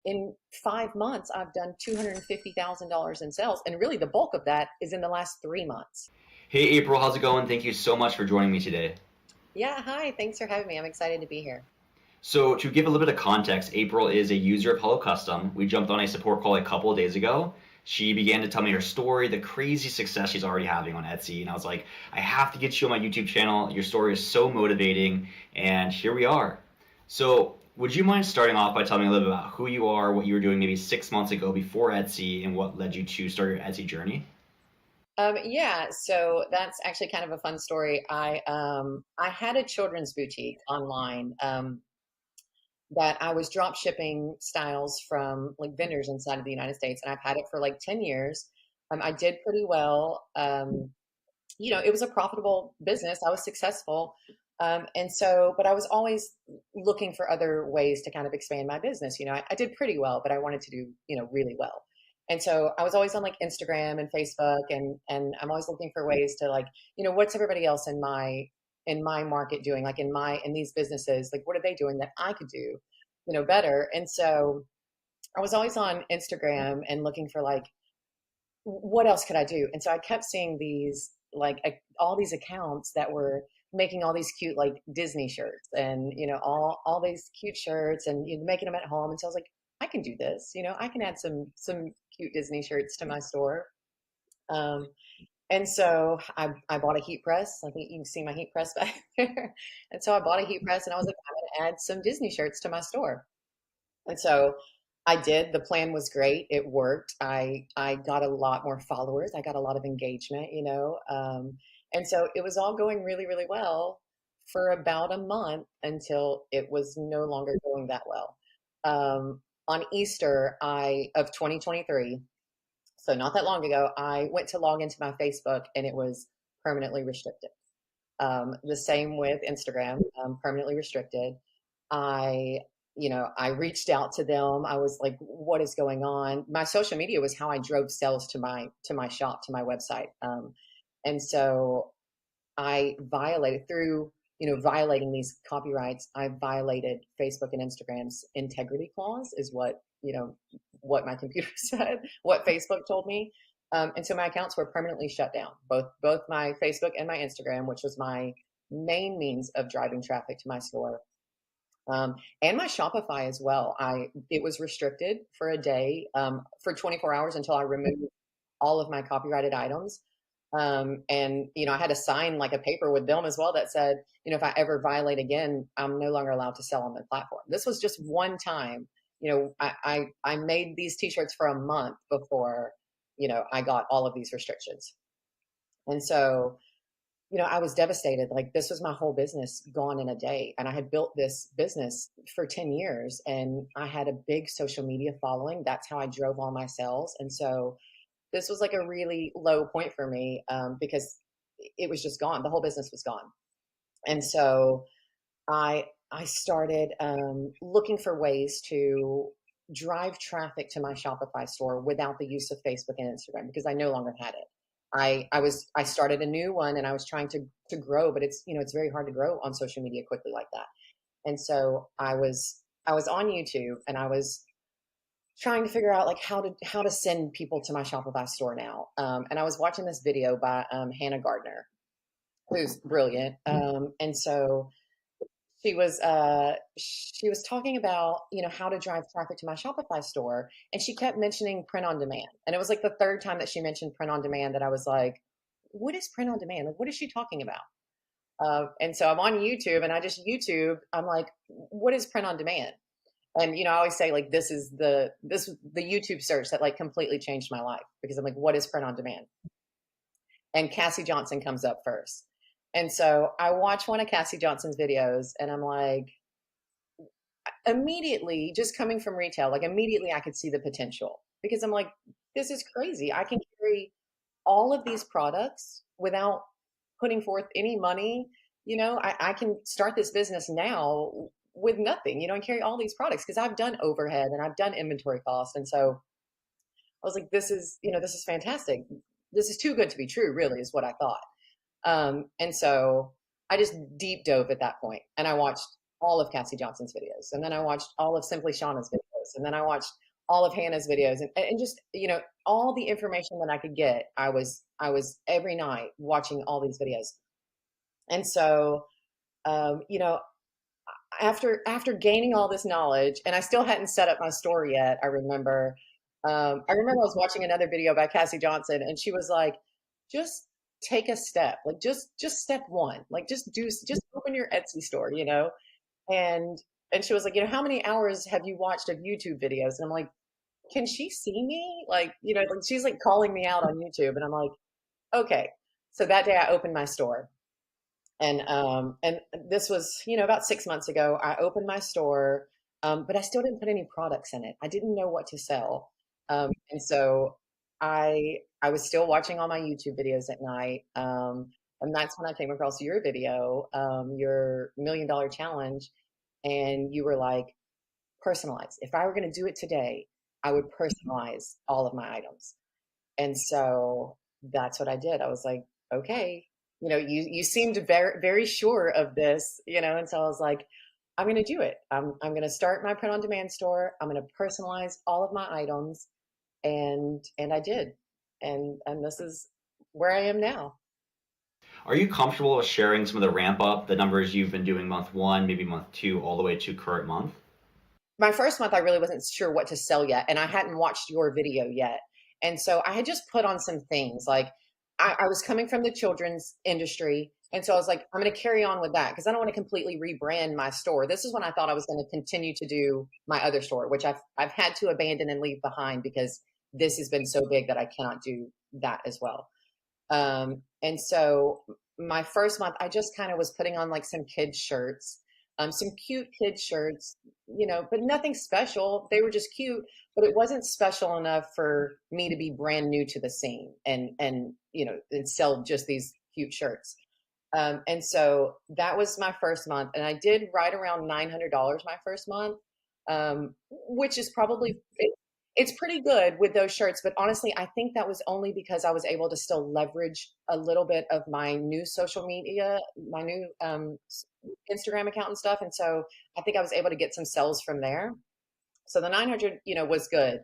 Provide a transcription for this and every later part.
in 5 months, I've done $250,000 in sales. And really, the bulk of that is in the last 3 months. Hey April, how's it going? Thank you so much for joining me today. Yeah, hi. Thanks for having me. I'm excited to be here. So, to give a little bit of context, April is a user of HelloCustom. We jumped on a support call a couple of days ago. She began to tell me her story, the crazy success she's already having on Etsy, and I was like, I have to get you on my YouTube channel. Your story is so motivating, and here we are. So, would you mind starting off by telling me a little bit about who you are, what you were doing maybe 6 months ago before Etsy, and what led you to start your Etsy journey? Yeah, so that's actually kind of a fun story. I had a children's boutique online that I was drop shipping styles from like vendors inside of the United States, and I've had it for like 10 years. I did pretty well. It was a profitable business. I was successful. But I was always looking for other ways to kind of expand my business. I did pretty well, but I wanted to do, really well. And so I was always on like Instagram and Facebook, and I'm always looking for ways to like, what's everybody else in my market doing, like in these businesses, like what are they doing that I could do, better. And so I was always on Instagram and looking for like what else could I do? And so I kept seeing these like all these accounts that were making all these cute like Disney shirts and all these cute shirts and making them at home. And so I was like, I can do this. I can add some cute Disney shirts to my store. Um, and so I bought a heat press. I think you can see my heat press back there. And so I bought a heat press and I was like, I'm going to add some Disney shirts to my store. And so I did. The plan was great. It worked. I got a lot more followers. I got a lot of engagement. And so it was all going really, really well for about a month until it was no longer going that well. On Easter I of 2023, so not that long ago, I went to log into my Facebook and it was permanently restricted. The same with Instagram, permanently restricted. I, I reached out to them. I was like, what is going on? My social media was how I drove sales to my shop, to my website. And so I violated through, violating these copyrights. I violated Facebook and Instagram's integrity clause is what my computer said, what Facebook told me. And so my accounts were permanently shut down, both my Facebook and my Instagram, which was my main means of driving traffic to my store, and my Shopify as well. It was restricted for a day, for 24 hours until I removed all of my copyrighted items. And I had to sign like a paper with them as well that said, if I ever violate again, I'm no longer allowed to sell on the platform. This was just one time. I made these t-shirts for a month before, I got all of these restrictions. And so I was devastated. Like this was my whole business gone in a day. And I had built this business for 10 years and I had a big social media following. That's how I drove all my sales. And so this was like a really low point for me, because it was just gone. The whole business was gone. And so I started looking for ways to drive traffic to my Shopify store without the use of Facebook and Instagram because I no longer had it. I started a new one and I was trying to grow, but it's very hard to grow on social media quickly like that. And so I was on YouTube and I was trying to figure out like how to send people to my Shopify store now. And I was watching this video by Hannah Gardner, who's brilliant. And so she was talking about how to drive traffic to my Shopify store, and she kept mentioning print on demand. And it was like the third time that she mentioned print on demand that I was like, what is print on demand? Like, what is she talking about? And so I'm on YouTube and I just YouTube. I'm like, what is print on demand? And I always say like this the YouTube search that like completely changed my life because I'm like, what is print on demand? And Cassie Johnson comes up first. And so I watch one of Cassie Johnson's videos and I'm like, immediately, just coming from retail, like immediately I could see the potential because I'm like, this is crazy. I can carry all of these products without putting forth any money. I can start this business now with nothing, and carry all these products because I've done overhead and I've done inventory costs. And so I was like, this is fantastic. This is too good to be true, really, is what I thought. And so I just deep dove at that point and I watched all of Cassie Johnson's videos. And then I watched all of Simply Shauna's videos. videos, and then I watched all of Hannah's videos, and just, all the information that I could get. I was every night watching all these videos. And so, you know, after gaining all this knowledge, and I still hadn't set up my store yet. I remember I was watching another video by Cassie Johnson, and she was like, just take a step, like just step one, like just open your Etsy store, and she was like, how many hours have you watched of YouTube videos? And I'm like, can she see me? Like, like she's like calling me out on YouTube, and I'm like, okay. So that day I opened my store, and this was, about 6 months ago. I opened my store, but I still didn't put any products in it. I didn't know what to sell, and so I was still watching all my YouTube videos at night, and that's when I came across your video, your $1 million challenge, and you were like, personalize. If I were going to do it today, I would personalize all of my items. And so that's what I did. I was like, okay, you seemed very, very sure of this, and so I was like, I'm going to do it. I'm going to start my print on demand store. I'm going to personalize all of my items, and I did, and this is where I am now. Are you comfortable with sharing some of the ramp up, the numbers you've been doing month one, maybe month two, all the way to current month? My first month, I really wasn't sure what to sell yet, and I hadn't watched your video yet. And so I had just put on some things. Like, I was coming from the children's industry, and so I was like, I'm going to carry on with that because I don't want to completely rebrand my store. This is when I thought I was going to continue to do my other store, which I've had to abandon and leave behind because this has been so big that I cannot do that as well. And so my first month, I just kind of was putting on like some kids shirts, some cute kids shirts, but nothing special. They were just cute, but it wasn't special enough for me to be brand new to the scene and sell just these cute shirts. And so that was my first month, and I did right around $900 my first month, which is probably it's pretty good with those shirts. But honestly, I think that was only because I was able to still leverage a little bit of my new social media, my new Instagram account and stuff, and so I think I was able to get some sales from there. So the 900, was good.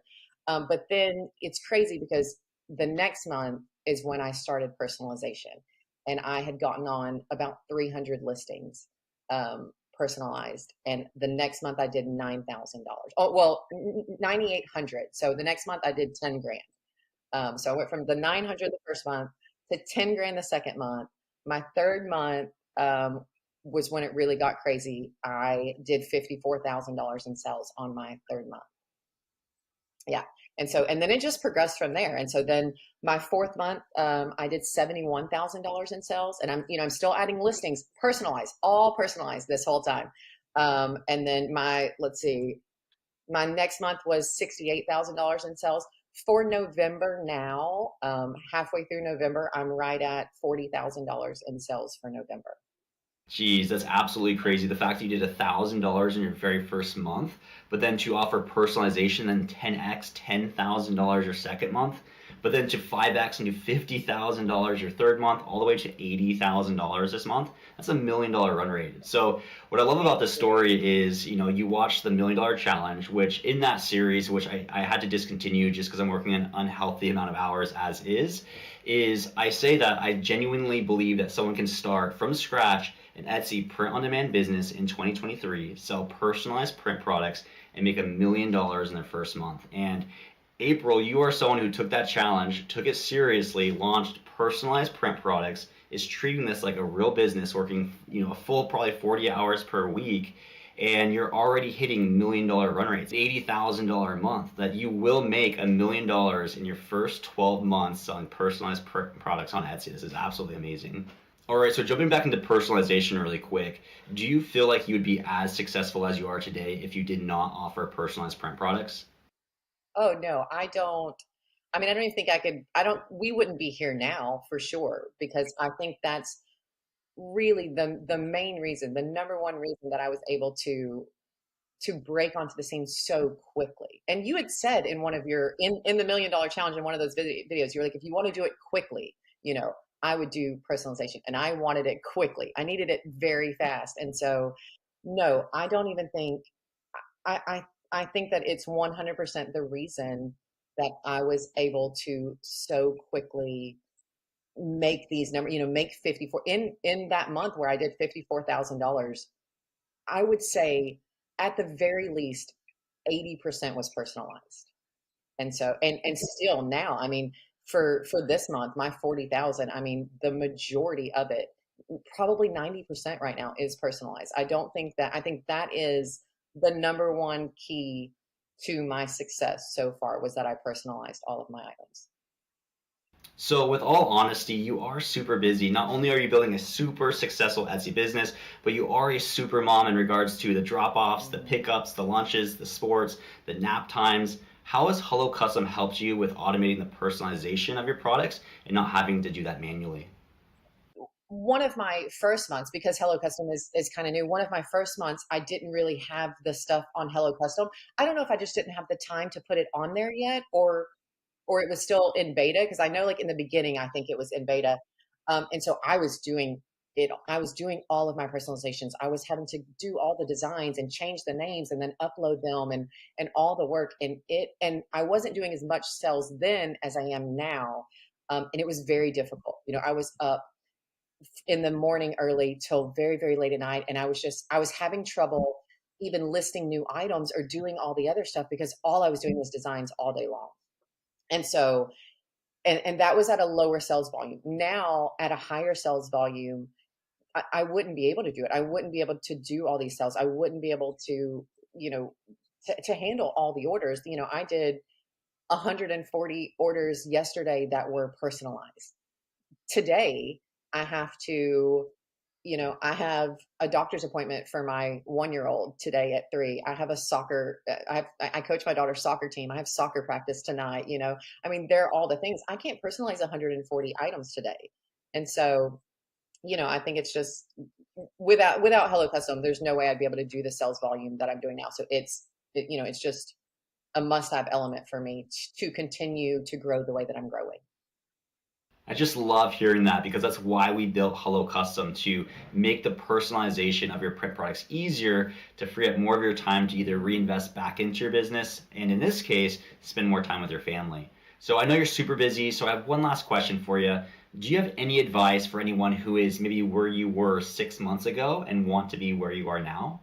But then it's crazy because the next month is when I started personalization, and I had gotten on about 300 listings, personalized. And the next month I did $9,000. Oh, well, 9,800. So the next month I did 10 grand. So I went from the 900 the first month to 10 grand the second month. My third month, was when it really got crazy. I did $54,000 in sales on my third month. Yeah. And then it just progressed from there. And so then my fourth month, I did $71,000 in sales, and I'm still adding listings, personalized, all personalized this whole time. And then let's see, my next month was $68,000 in sales. For November now, halfway through November, I'm right at $40,000 in sales for November. Geez, that's absolutely crazy. The fact that you did $1,000 in your very first month, but then to offer personalization, then 10x, $10,000 your second month, but then to 5x and do $50,000 your third month, all the way to $80,000 this month. That's $1 million run rate. So what I love about this story is, you watched the $1 million challenge, which in that series, which I had to discontinue just because I'm working an unhealthy amount of hours as is I say that I genuinely believe that someone can start from scratch an Etsy print-on-demand business in 2023, sell personalized print products, and make $1 million in their first month. And April, you are someone who took that challenge, took it seriously, launched personalized print products, is treating this like a real business, working a full probably 40 hours per week, and you're already hitting $1 million run rates, $80,000 a month. That you will make $1 million in your first 12 months selling personalized products on Etsy. This is absolutely amazing. All right, so jumping back into personalization really quick, do you feel like you would be as successful as you are today if you did not offer personalized print products? Oh no, I don't. I mean, I don't even think I could. I don't. We wouldn't be here now for sure, because I think that's really the main reason, the number one reason that I was able to break onto the scene so quickly. And you had said in one of your in the $1 million challenge, in one of those videos, you're like, if you want to do it quickly, I would do personalization, and I wanted it quickly. I needed it very fast. And so, no, I don't even think. I think that it's 100% the reason that I was able to so quickly make these numbers, make 54 in that month where I did $54,000. I would say at the very least 80% was personalized. And so and still now, I mean, for this month, my 40,000, I mean, the majority of it, probably 90% right now is personalized. I think that is the number one key to my success so far was that I personalized all of my items. So, with all honesty, you are super busy. Not only are you building a super successful Etsy business, but you are a super mom in regards to the drop offs, the Mhm. pickups, the lunches, the sports, the nap times. How has Hello Custom helped you with automating the personalization of your products and not having to do that manually? One of my first months, because Hello Custom is kind of new, one of my first months, I didn't really have the stuff on Hello Custom. I don't know if I just didn't have the time to put it on there yet, or it was still in beta, because I know like in the beginning, I think it was in beta. And so I was doing it. I was doing all of my personalizations. I was having to do all the designs and change the names and then upload them and all the work. And I wasn't doing as much sales then as I am now. And it was very difficult. I was up in the morning early till very, very late at night. And I was having trouble even listing new items or doing all the other stuff because all I was doing was designs all day long. And so, and that was at a lower sales volume. Now at a higher sales volume, I wouldn't be able to do it. I wouldn't be able to do all these sales. I wouldn't be able to, you know, to handle all the orders. I did 140 orders yesterday that were personalized. Today, I have to, I have a doctor's appointment for my 1 year old today at 3. I have a soccer, I coach my daughter's soccer team. I have soccer practice tonight. I mean, they're all the things. I can't personalize 140 items today. And so, I think it's just without Hello Custom, there's no way I'd be able to do the sales volume that I'm doing now. So it's just a must have element for me to continue to grow the way that I'm growing. I just love hearing that because that's why we built Hello Custom to make the personalization of your print products easier to free up more of your time to either reinvest back into your business and in this case, spend more time with your family. So I know you're super busy, so I have one last question for you. Do you have any advice for anyone who is maybe where you were 6 months ago and want to be where you are now?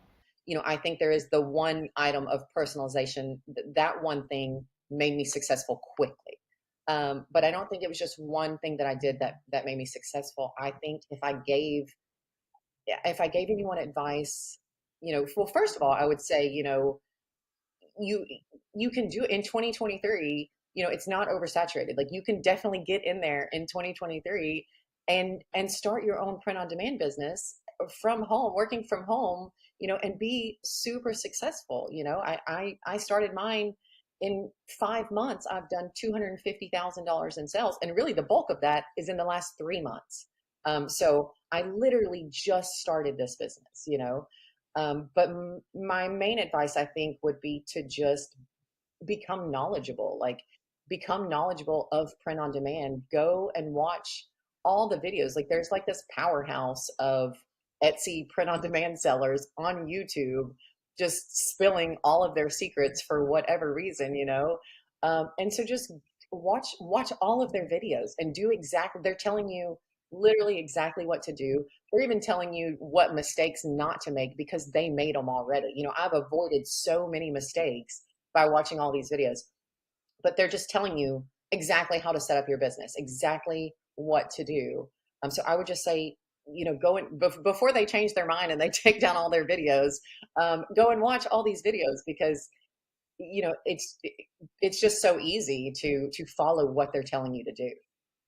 I think there is the one item of personalization. That one thing made me successful quickly. But I don't think it was just one thing that I did that made me successful. I think if I gave anyone advice, well, first of all, I would say, you you can do it in 2023. It's not oversaturated. Like you can definitely get in there in 2023 and start your own print on demand business from home, working from home, and be super successful. I started mine in 5 months. I've done $250,000 in sales, and really the bulk of that is in the last 3 months. So I literally just started this business. But my main advice, I think, would be to just become knowledgeable, like become knowledgeable of print on demand. Go and watch all the videos. Like there's like this powerhouse of Etsy print on demand sellers on YouTube just spilling all of their secrets for whatever reason, and so just watch all of their videos and do exactly, they're telling you literally exactly what to do. They're even telling you what mistakes not to make because they made them already. I've avoided so many mistakes by watching all these videos, but they're just telling you exactly how to set up your business, exactly what to do. So I would just say, go and before they change their mind and they take down all their videos, go and watch all these videos because it's just so easy to follow what they're telling you to do.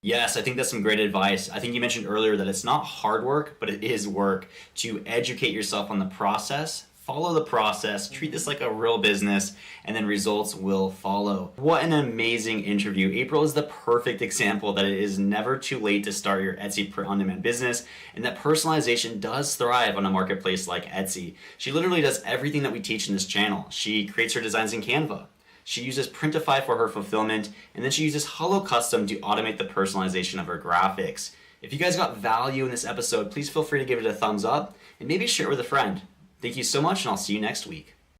Yes, I think that's some great advice. I think you mentioned earlier that it's not hard work, but it is work to educate yourself on the process, follow the process, treat this like a real business, and then results will follow. What an amazing interview. April is the perfect example that it is never too late to start your Etsy print on demand business and that personalization does thrive on a marketplace like Etsy. She literally does everything that we teach in this channel. She creates her designs in Canva. She uses Printify for her fulfillment, and then she uses HelloCustom to automate the personalization of her graphics. If you guys got value in this episode, please feel free to give it a thumbs up and maybe share it with a friend. Thank you so much, and I'll see you next week.